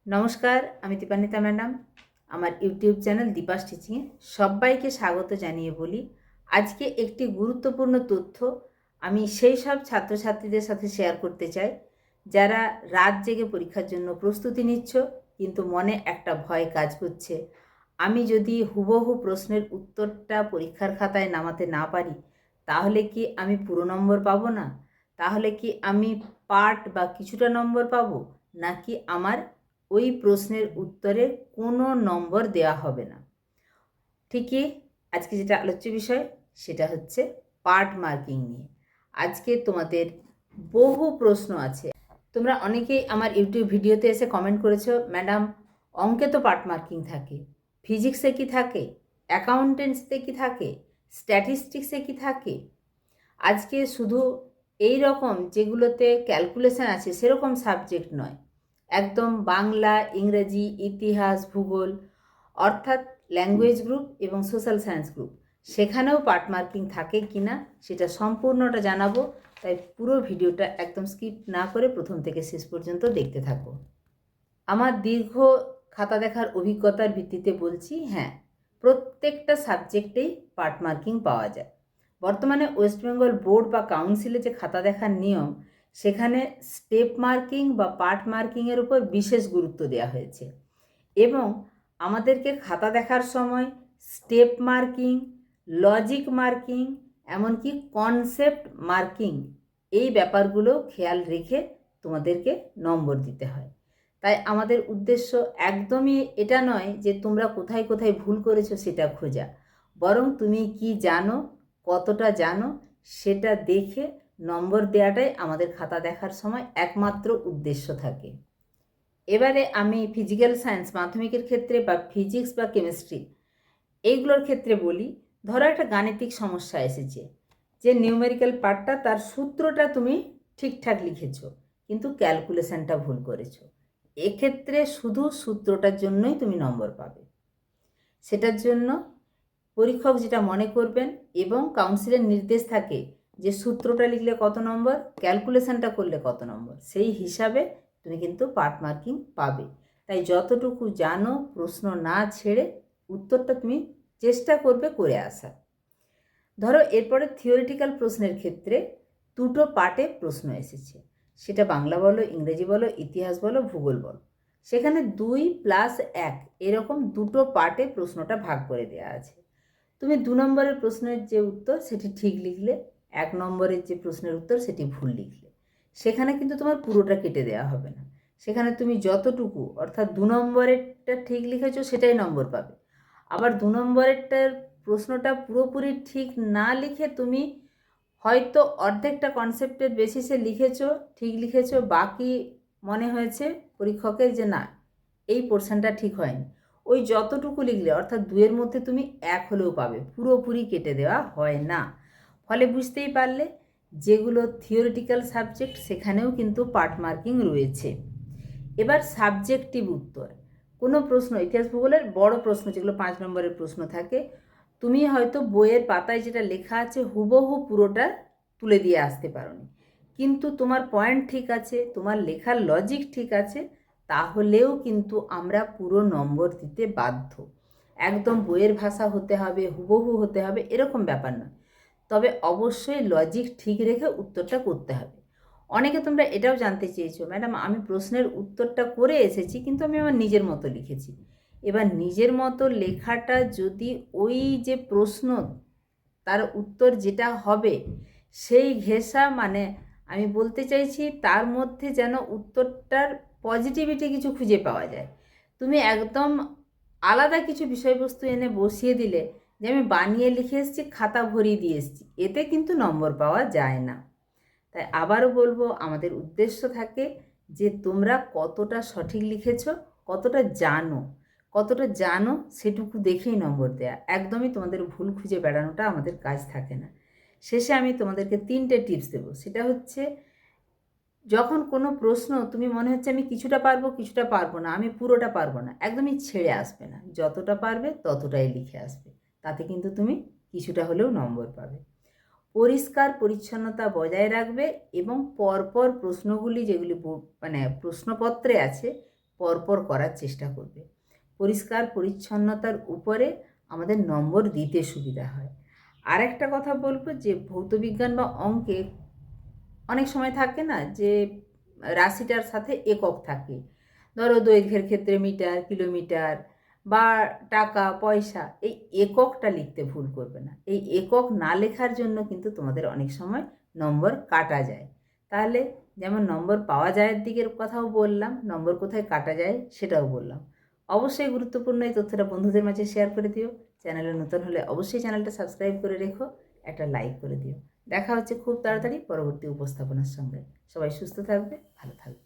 নমস্কার, আমি দীপান্বিতা ম্যাডাম। আমার ইউটিউব চ্যানেল দীপাস টিচিংয়ে সবাইকে স্বাগত জানিয়ে বলি, আজকে একটি গুরুত্বপূর্ণ তথ্য আমি সেই সব ছাত্রছাত্রীদের সাথে শেয়ার করতে চাই যারা রাত জেগে পরীক্ষার জন্য প্রস্তুতি নিচ্ছ, কিন্তু মনে একটা ভয় কাজ করছে। আমি যদি হুবহু প্রশ্নের উত্তরটা পরীক্ষার খাতায় নামাতে না পারি, তাহলে কি আমি পুরো নম্বর পাবো না? তাহলে কি আমি পার্ট বা কিছুটা নম্বর পাবো, নাকি আমার ওই প্রশ্নের উত্তরের কোনো নম্বর দেওয়া হবে না? ঠিকই, আজকে যেটা আলোচ্য বিষয় সেটা হচ্ছে পার্ট মার্কিং নিয়ে। আজকে তোমাদের বহু প্রশ্ন আছে। তোমরা অনেকেই আমার ইউটিউব ভিডিওতে এসে কমেন্ট করেছো, ম্যাডাম অঙ্কে তো পার্ট মার্কিং থাকে, ফিজিক্সে কি থাকে, অ্যাকাউন্টেন্সিতে কি থাকে, স্ট্যাটিস্টিক্সে কি থাকে? আজকে শুধু এই রকম যেগুলোতে ক্যালকুলেশন আছে সেরকম সাবজেক্ট নয়, একদম বাংলা, ইংরেজি, ইতিহাস, ভূগোল, অর্থাৎ ল্যাঙ্গুয়েজ গ্রুপ এবং সোশ্যাল সায়েন্স গ্রুপ, সেখানেও পার্ট মার্কিং থাকে কি না সেটা সম্পূর্ণটা জানাবো। তাই পুরো ভিডিওটা একদম স্কিপ না করে প্রথম থেকে শেষ পর্যন্ত দেখতে থাকো। আমার দীর্ঘ খাতা দেখার অভিজ্ঞতার ভিত্তিতে বলছি, হ্যাঁ, প্রত্যেকটা সাবজেক্টেই পার্ট মার্কিং পাওয়া যায়। বর্তমানে ওয়েস্ট বেঙ্গল বোর্ড বা কাউন্সিলে যে খাতা দেখার নিয়ম, সেখানে স্টেপ মার্কিং বা পার্ট মার্কিংয়ের উপর বিশেষ গুরুত্ব দেওয়া হয়েছে এবং আমাদেরকে খাতা দেখার সময় স্টেপ মার্কিং, লজিক মার্কিং, এমনকি কনসেপ্ট মার্কিং, এই ব্যাপারগুলো খেয়াল রেখে তোমাদেরকে নম্বর দিতে হয়। তাই আমাদের উদ্দেশ্য একদমই এটা নয় যে তোমরা কোথায় কোথায় ভুল করেছো সেটা খোঁজা, বরং তুমি কি জানো, কতটা জানো, সেটা দেখে নম্বর দেওয়াটাই আমাদের খাতা দেখার সময় একমাত্র উদ্দেশ্য থাকে। এবারে আমি ফিজিক্যাল সায়েন্স মাধ্যমিকের ক্ষেত্রে বা ফিজিক্স বা কেমিস্ট্রি এইগুলোর ক্ষেত্রে বলি, ধরো একটা গাণিতিক সমস্যা এসেছে, যে নিউমেরিক্যাল পার্টটা তার সূত্রটা তুমি ঠিকঠাক লিখেছো কিন্তু ক্যালকুলেশনটা ভুল করেছো, এক্ষেত্রে শুধু সূত্রটার জন্যই তুমি নম্বর পাবে। সেটার জন্য পরীক্ষক যেটা মনে করবেন এবং কাউন্সিলের নির্দেশ থাকে যে সূত্রটা লিখলে কত নম্বর, ক্যালকুলেশনটা করলে কত নম্বর, সেই হিসাবে তুমি কিন্তু পার্ট মার্কিং পাবে। তাই যতটুকু জানো প্রশ্ন না ছেড়ে উত্তরটা তুমি চেষ্টা করবে করে আসা। ধরো এরপরে থিওরিটিক্যাল প্রশ্নের ক্ষেত্রে দুটো পার্টে প্রশ্ন এসেছে, সেটা বাংলা বলো, ইংরেজি বলো, ইতিহাস বলো, ভূগোল বলো, সেখানে 2+1 এরকম দুটো পার্টে প্রশ্নটা ভাগ করে দেওয়া আছে। তুমি 2 নম্বরের প্রশ্নের যে উত্তর সেটি ঠিক লিখলে, 1 নম্বরের যে প্রশ্নের উত্তর সেটি ভুল লিখলে, সেখানে কিন্তু তোমার পুরোটা কেটে দেওয়া হবে না। সেখানে তুমি যতটুকু, অর্থাৎ 2 নম্বরেরটা ঠিক লিখেছো সেটাই নম্বর পাবে। আবার 2 নম্বরেরটার প্রশ্নটা পুরোপুরি ঠিক না লিখে তুমি হয়তো অর্ধেকটা কনসেপ্টের বেসিসে লিখেছো, ঠিক লিখেছো, বাকি মনে হয়েছে পরীক্ষকের যে না এই পোর্শনটা ঠিক হয়নি, ওই যতটুকু লিখলে অর্থাৎ 2-এর মধ্যে তুমি 1 হলেও পাবে, পুরোপুরি কেটে দেওয়া হয় না। ফলে বুঝতেই পারলে যেগুলো থিওরিটিক্যাল সাবজেক্ট সেখানেও কিন্তু পার্ট মার্কিং রয়েছে। এবার সাবজেক্টিভ উত্তর, কোনো প্রশ্ন, ইতিহাস ভূগোলের বড় প্রশ্ন যেগুলো 5 নম্বরের প্রশ্ন থাকে, তুমি হয়তো বইয়ের পাতায় যেটা লেখা আছে হুবহু পুরোটা তুলে দিয়ে আসতে পারোনি, কিন্তু তোমার পয়েন্ট ঠিক আছে, তোমার লেখার লজিক ঠিক আছে, তাহলেও কিন্তু আমরা পুরো নম্বর দিতে বাধ্য। একদম বইয়ের ভাষা হতে হবে, হুবহু হতে হবে এরকম ব্যাপার নয়, তবে অবশ্যই লজিক ঠিক রেখে উত্তরটা করতে হবে। অনেকে তোমরা এটাও জানতে চেয়েছো, ম্যাডাম আমি প্রশ্নের উত্তরটা করে এসেছি কিন্তু আমি আমার নিজের মতো লিখেছি। এবার নিজের মতো লেখাটা যদি ওই যে প্রশ্ন তার উত্তর যেটা হবে সেই ঘেঁষা, মানে আমি বলতে চাইছি তার মধ্যে যেন উত্তরটার পজিটিভিটি কিছু খুঁজে পাওয়া যায়, তুমি একদম আলাদা কিছু বিষয়বস্তু এনে বসিয়ে দিলে যে আমি বানিয়ে লিখে এসেছি, খাতা ভরিয়ে দিয়ে এসেছি, এতে কিন্তু নম্বর পাওয়া যায় না। তাই আবারও বলবো, আমাদের উদ্দেশ্য থাকে যে তোমরা কতটা সঠিক লিখেছো, কতটা জানো সেটুকু দেখেই নম্বর দেয়া, একদমই তোমাদের ভুল খুঁজে বেড়ানোটা আমাদের কাজ থাকে না। শেষে আমি তোমাদেরকে 3টে টিপস দেবো, সেটা হচ্ছে যখন কোনো প্রশ্ন তুমি মনে হচ্ছে আমি কিছুটা পারবো কিছুটা পারবো না, আমি পুরোটা পারবো না, একদমই ছেড়ে আসবে না, যতটা পারবে ততটাই লিখে আসবে, তাতে কিন্তু তুমি কিছুটা হলেও নম্বর পাবে। পরিষ্কার পরিচ্ছন্নতা বজায় রাখবে এবং পরপর প্রশ্নগুলি যেগুলি মানে প্রশ্নপত্রে আছে পরপর করার চেষ্টা করবে। পরিষ্কার পরিচ্ছন্নতার উপরে আমাদের নম্বর দিতে সুবিধা হয়। আর একটা কথা বলবো যে ভৌতবিজ্ঞান বা অঙ্কে অনেক সময় থাকে না যে রাশিটার সাথে একক থাকে। ধরো দৈর্ঘ্যের ক্ষেত্রে মিটার, কিলোমিটার বা টাকা, পয়সা, এই এককটা লিখতে ভুল করবে না। এই একক না লেখার জন্য কিন্তু তোমাদের অনেক সময় নম্বর কাটা যায়। তাহলে যেমন নম্বর পাওয়া যায়ের দিকের কথাও বললাম, নম্বর কোথায় কাটা যায় সেটাও বললাম। অবশ্যই গুরুত্বপূর্ণ এই তথ্যটা বন্ধুদের মাঝে শেয়ার করে দিও। চ্যানেলে নতুন হলে অবশ্যই চ্যানেলটা সাবস্ক্রাইব করে রেখো, একটা লাইক করে দিও। দেখা হচ্ছে খুব তাড়াতাড়ি পরবর্তী উপস্থাপনার সঙ্গে। সবাই সুস্থ থাকবে, ভালো থাকবে।